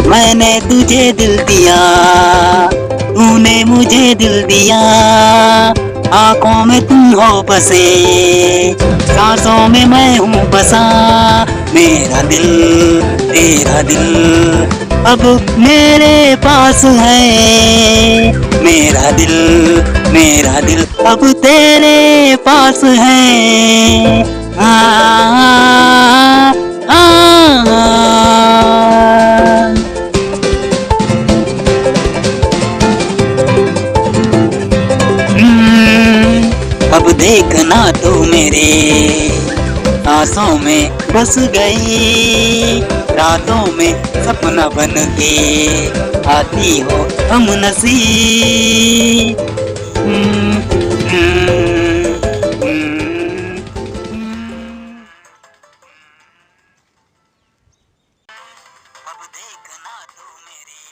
मैंने तुझे दिल दिया, तूने मुझे दिल दिया। आंखों में तुम हो बसे, सांसों में मैं हूँ बसा। मेरा दिल तेरा दिल अब मेरे पास है। मेरा दिल अब तेरे पास है। आ, आ, आ, अब देखना तू मेरे सांसों में बस गई, रातों में सपना बन के आती हो हम नसी। अब देखना तू मेरे